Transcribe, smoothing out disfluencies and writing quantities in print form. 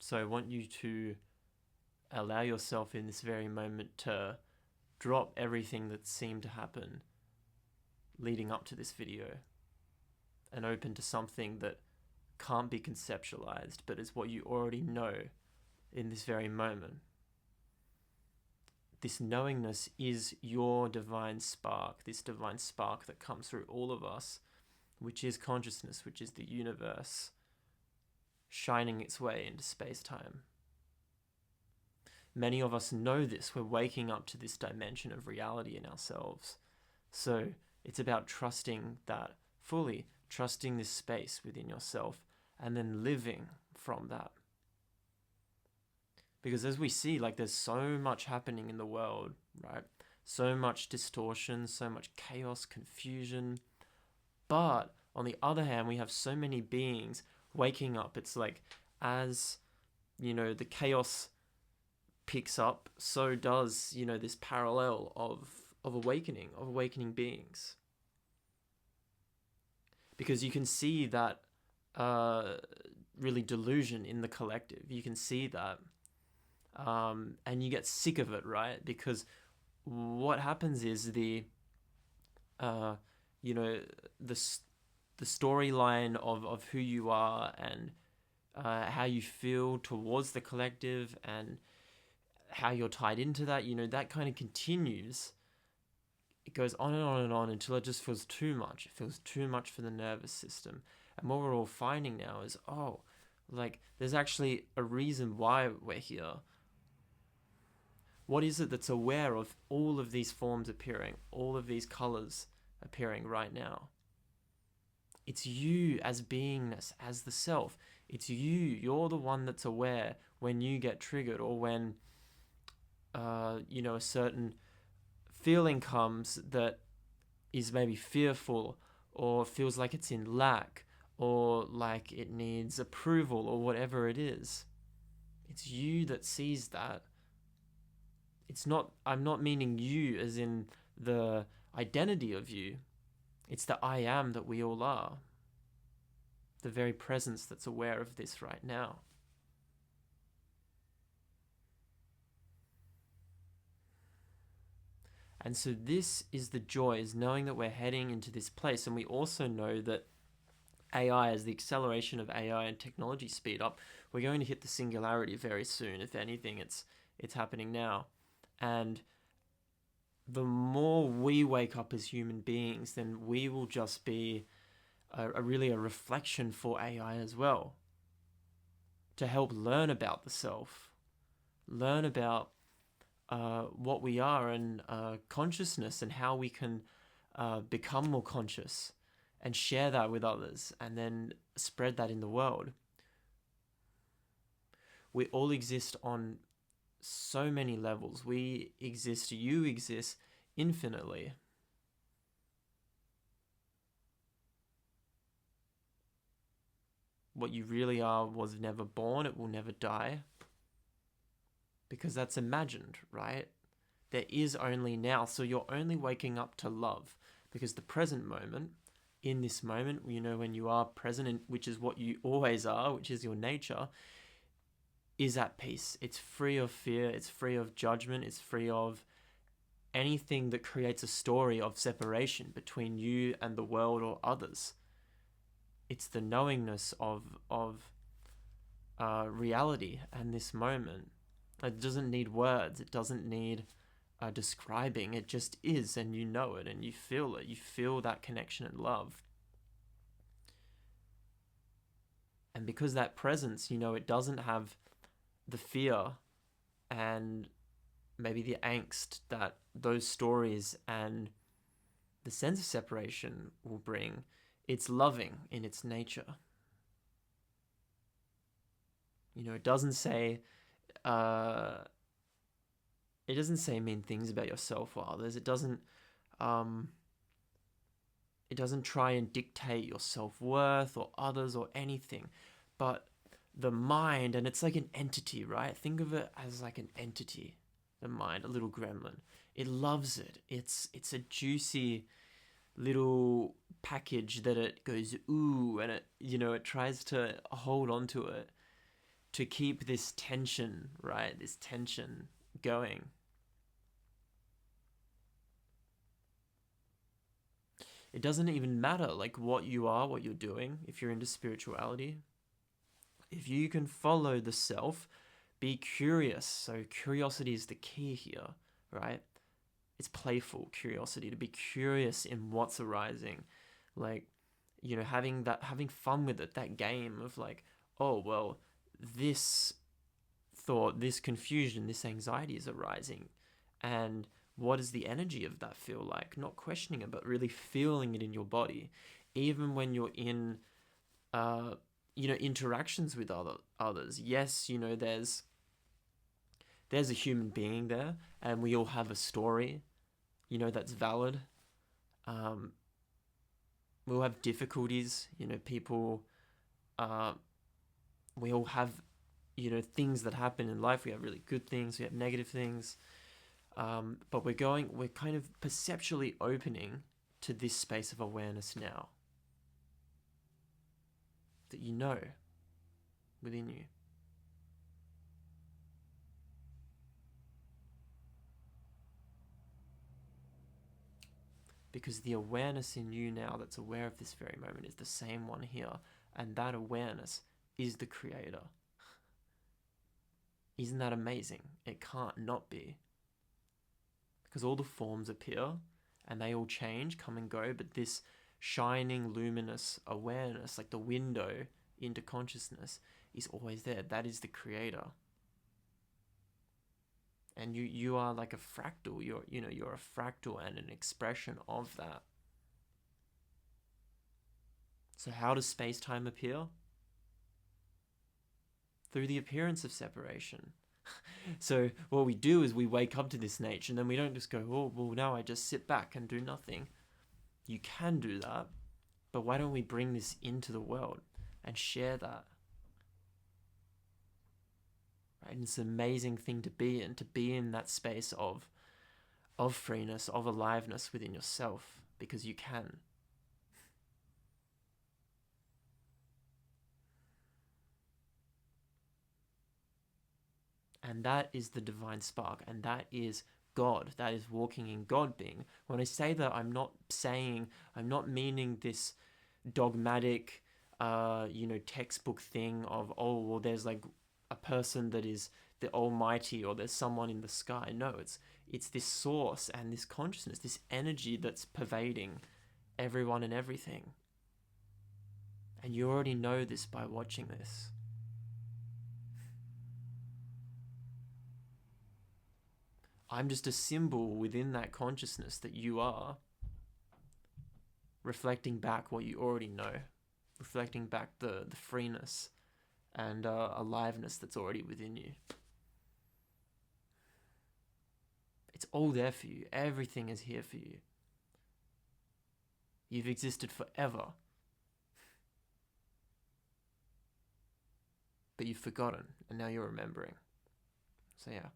So I want you to allow yourself in this very moment to drop everything that seemed to happen leading up to this video and open to something that can't be conceptualized, but is what you already know in this very moment. This knowingness is your divine spark, this divine spark that comes through all of us, which is consciousness, which is the universe, shining its way into space-time. Many of us know this. We're waking up to this dimension of reality in ourselves. So it's about trusting that fully, trusting this space within yourself, and then living from that. Because as we see, like, there's so much happening in the world, right? So much distortion, so much chaos, confusion. But on the other hand, we have so many beings waking up. It's like, as, the chaos picks up, so does, this parallel of awakening beings. Because you can see that really delusion in the collective. You can see that. And you get sick of it, right? Because what happens is the storyline of who you are and how you feel towards the collective and how you're tied into that, that kind of continues. It goes on and on and on until it just feels too much. It feels too much for the nervous system. And what we're all finding now is, there's actually a reason why we're here. What is it that's aware of all of these forms appearing, all of these colors appearing right now? It's you as beingness, as the self. It's you. You're the one that's aware when you get triggered or when, a certain feeling comes that is maybe fearful or feels like it's in lack or like it needs approval or whatever it is. It's you that sees that. I'm not meaning you as in the identity of you. It's the I am that we all are. The very presence that's aware of this right now. And so this is the joy, is knowing that we're heading into this place. And we also know that AI, as the acceleration of AI and technology speed up, we're going to hit the singularity very soon. If anything, it's happening now. And the more we wake up as human beings, then we will just be really a reflection for AI as well, to help learn about the self, learn about what we are and consciousness and how we can become more conscious and share that with others and then spread that in the world. We all exist on so many levels. You exist infinitely. What you really are was never born, it will never die. Because that's imagined, right? There is only now, so you're only waking up to love. Because the present moment, in this moment, when you are present, which is what you always are, which is your nature, is at peace. It's free of fear, it's free of judgment, it's free of anything that creates a story of separation between you and the world or others. It's the knowingness of reality and this moment. It doesn't need words, it doesn't need describing, it just is, and you know it and you feel it. You feel that connection and love. And because that presence, it doesn't have the fear and maybe the angst that those stories and the sense of separation will bring. It's loving in its nature. It doesn't say mean things about yourself or others. It doesn't try and dictate your self-worth or others or anything. But the mind, and it's like an entity, right? Think of it as like an entity, the mind, a little gremlin. It loves it. It's a juicy little package that it goes, ooh, and it tries to hold on to it to keep this tension, right? This tension going. It doesn't even matter like what you are, what you're doing, if you're into spirituality. If you can follow the self, be curious. So curiosity is the key here, right? It's playful curiosity, to be curious in what's arising. Like, you know, having fun with it, that game of like, oh, well, this thought, this confusion, this anxiety is arising. And what does the energy of that feel like? Not questioning it, but really feeling it in your body. Even when you're in, interactions with others. Yes, there's a human being there, and we all have a story, that's valid. Um, we all have difficulties, people, we all have, things that happen in life. We have really good things, we have negative things. But we're kind of perceptually opening to this space of awareness now. That within you. Because the awareness in you now that's aware of this very moment is the same one here. And that awareness is the creator. Isn't that amazing? It can't not be. Because all the forms appear and they all change, come and go, but this shining, luminous awareness, like the window into consciousness, is always there. That is the creator. And you are like a fractal. You're a fractal and an expression of that. So how does space-time appear? Through the appearance of separation. So what we do is we wake up to this nature, and then we don't just go, oh, well, now I just sit back and do nothing. You can do that, but why don't we bring this into the world and share that? Right? And it's an amazing thing to be in that space of freeness, of aliveness within yourself, because you can. And that is the divine spark, and that is God. That is walking in God being. When I say that, I'm not meaning this dogmatic, textbook thing of, oh, well, there's like a person that is the Almighty, or there's someone in the sky. No, it's this source and this consciousness, this energy that's pervading everyone and everything. And you already know this by watching this. I'm just a symbol within that consciousness that you are, reflecting back what you already know, reflecting back the freeness and aliveness that's already within you. It's all there for you. Everything is here for you. You've existed forever. But you've forgotten, and now you're remembering. So yeah.